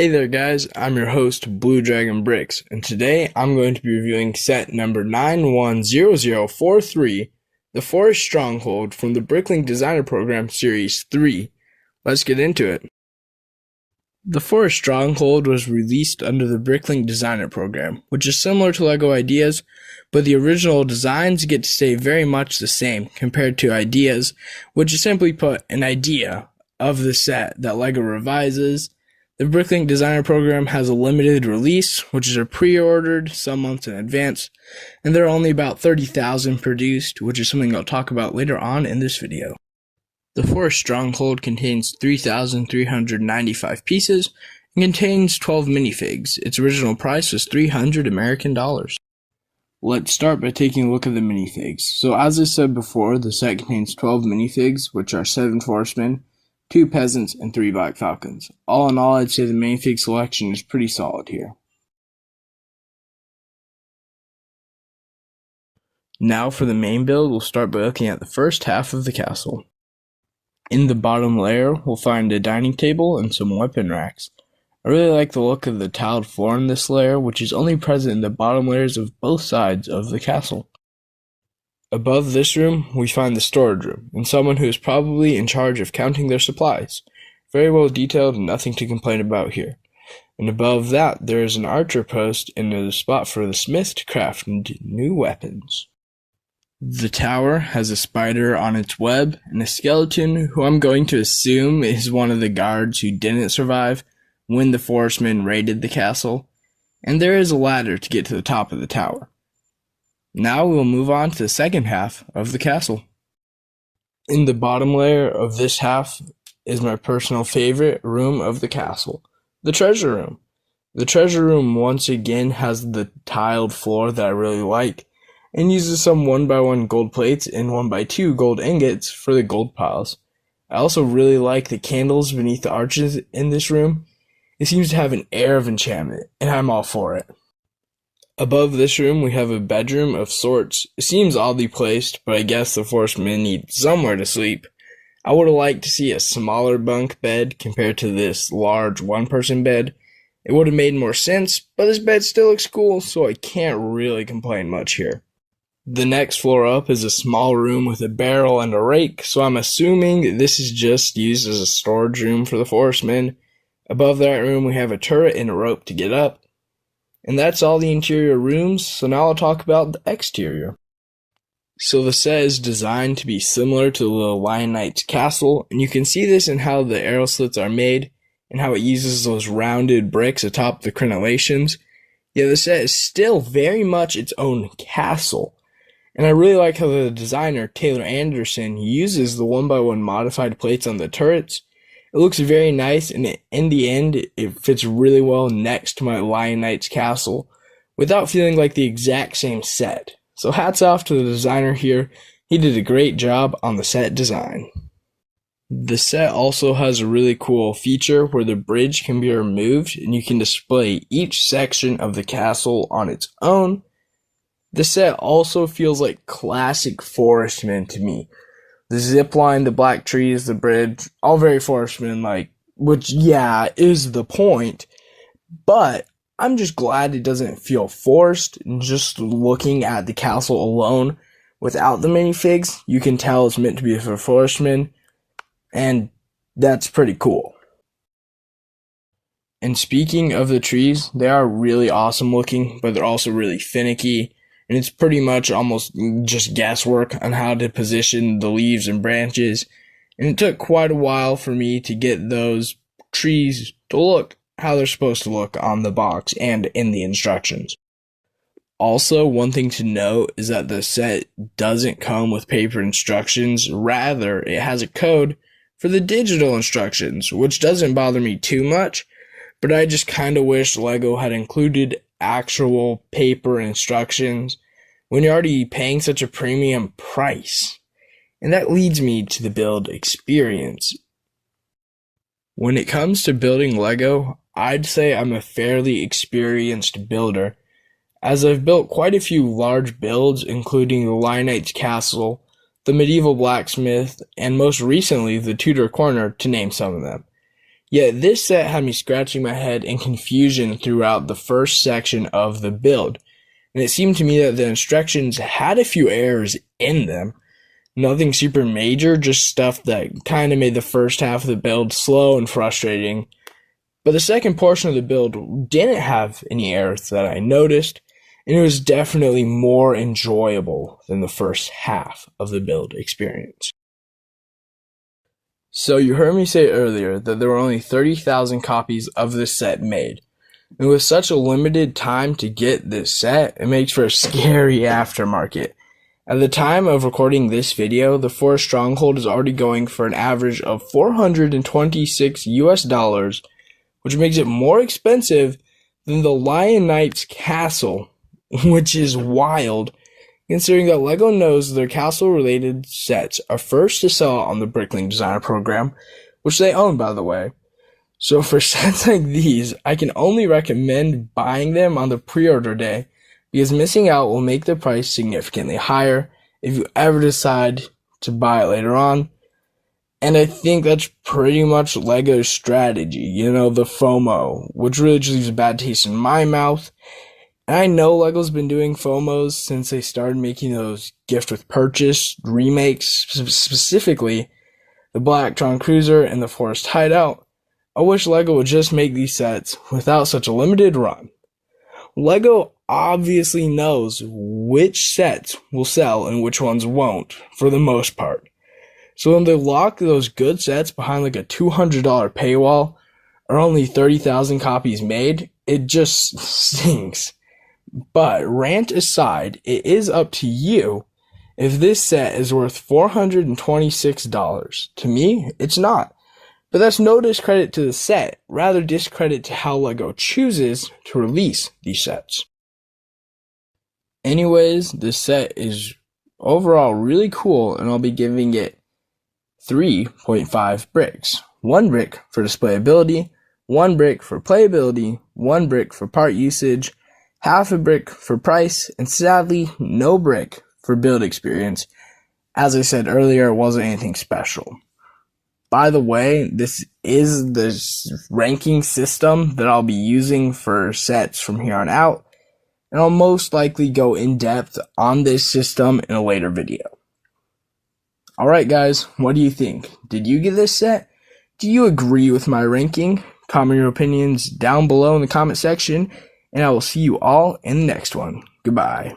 Hey there guys, I'm your host Blue Dragon Bricks, and today I'm going to be reviewing set number 910043, the Forest Stronghold from the Bricklink Designer Program Series 3. Let's get into it. The Forest Stronghold was released under the Bricklink Designer Program, which is similar to LEGO Ideas, but the original designs get to stay very much the same compared to Ideas, which is simply put an idea of the set that LEGO revises. The Bricklink Designer Program has a limited release, which is pre-ordered some months in advance, and there are only about 30,000 produced, which is something I'll talk about later on in this video. The Forest Stronghold contains 3,395 pieces and contains 12 minifigs. Its original price was $300 American. Let's start by taking a look at the minifigs. So as I said before, the set contains 12 minifigs, which are 7 Forestmen, 2 Peasants, and 3 Black Falcons. All in all, I'd say the minifig selection is pretty solid here. Now for the main build, we'll start by looking at the first half of the castle. In the bottom layer, we'll find a dining table and some weapon racks. I really like the look of the tiled floor in this layer, which is only present in the bottom layers of both sides of the castle. Above this room, we find the storage room, and someone who is probably in charge of counting their supplies. Very well detailed and nothing to complain about here. And above that, there is an archer post and a spot for the smith to craft new weapons. The tower has a spider on its web and a skeleton who I'm going to assume is one of the guards who didn't survive when the forestmen raided the castle. And there is a ladder to get to the top of the tower. Now we'll move on to the second half of the castle. In the bottom layer of this half is my personal favorite room of the castle, the treasure room. The treasure room once again has the tiled floor that I really like, and uses some 1x1 gold plates and 1x2 gold ingots for the gold piles. I also really like the candles beneath the arches in this room. It seems to have an air of enchantment, and I'm all for it. Above this room, we have a bedroom of sorts. It seems oddly placed, but I guess the forestmen need somewhere to sleep. I would have liked to see a smaller bunk bed compared to this large one-person bed. It would have made more sense, but this bed still looks cool, so I can't really complain much here. The next floor up is a small room with a barrel and a rake, so I'm assuming this is just used as a storage room for the forestmen. Above that room, we have a turret and a rope to get up. And that's all the interior rooms, so now I'll talk about the exterior. So the set is designed to be similar to the Lion Knight's castle, and you can see this in how the arrow slits are made, and how it uses those rounded bricks atop the crenellations. Yet the set is still very much its own castle. And I really like how the designer, Taylor Anderson, uses the 1x1 modified plates on the turrets. It looks very nice, and in the end, it fits really well next to my Lion Knight's castle, without feeling like the exact same set. So hats off to the designer here. He did a great job on the set design. The set also has a really cool feature where the bridge can be removed, and you can display each section of the castle on its own. The set also feels like classic forestmen to me. The zip line, the black trees, the bridge, all very forestman-like, which, yeah, is the point. But I'm just glad it doesn't feel forced. Just looking at the castle alone, without the minifigs, you can tell it's meant to be for forestmen, and that's pretty cool. And speaking of the trees, they are really awesome looking, but they're also really finicky. And it's pretty much almost just guesswork on how to position the leaves and branches. And it took quite a while for me to get those trees to look how they're supposed to look on the box and in the instructions. Also, one thing to note is that the set doesn't come with paper instructions. Rather, it has a code for the digital instructions, which doesn't bother me too much. But I just kind of wish LEGO had included actual paper instructions when you're already paying such a premium price. And that leads me to the build experience. When it comes to building LEGO, I'd say I'm a fairly experienced builder, as I've built quite a few large builds, including the Lion Knight's castle, the medieval blacksmith, and most recently the Tudor corner, to name some of them. Yet this set had me scratching my head in confusion throughout the first section of the build, and it seemed to me that the instructions had a few errors in them. Nothing super major, just stuff that kind of made the first half of the build slow and frustrating. But the second portion of the build didn't have any errors that I noticed, and it was definitely more enjoyable than the first half of the build experience. So you heard me say earlier that there were only 30,000 copies of this set made. And with such a limited time to get this set, it makes for a scary aftermarket. At the time of recording this video, the Forest Stronghold is already going for an average of $426 US, which makes it more expensive than the Lion Knight's castle, which is wild, considering that LEGO knows their castle-related sets are first to sell on the Bricklink Designer Program, which they own, by the way. So for sets like these, I can only recommend buying them on the pre-order day, because missing out will make the price significantly higher if you ever decide to buy it later on. And I think that's pretty much LEGO's strategy, the FOMO, which really just leaves a bad taste in my mouth. And I know LEGO's been doing FOMOs since they started making those gift with purchase remakes, specifically the Blacktron Cruiser and the Forest Hideout. I wish LEGO would just make these sets without such a limited run. LEGO obviously knows which sets will sell and which ones won't, for the most part. So when they lock those good sets behind like a $200 paywall, or only 30,000 copies made, it just stinks. But rant aside, it is up to you if this set is worth $426. To me, it's not. But that's no discredit to the set, rather discredit to how LEGO chooses to release these sets. Anyways, this set is overall really cool, and I'll be giving it 3.5 bricks. 1 brick for displayability, 1 brick for playability, 1 brick for part usage, half a brick for price, and sadly, no brick for build experience. As I said earlier, it wasn't anything special. By the way, this is the ranking system that I'll be using for sets from here on out, and I'll most likely go in depth on this system in a later video. Alright guys, what do you think? Did you get this set? Do you agree with my ranking? Comment your opinions down below in the comment section, and I will see you all in the next one. Goodbye.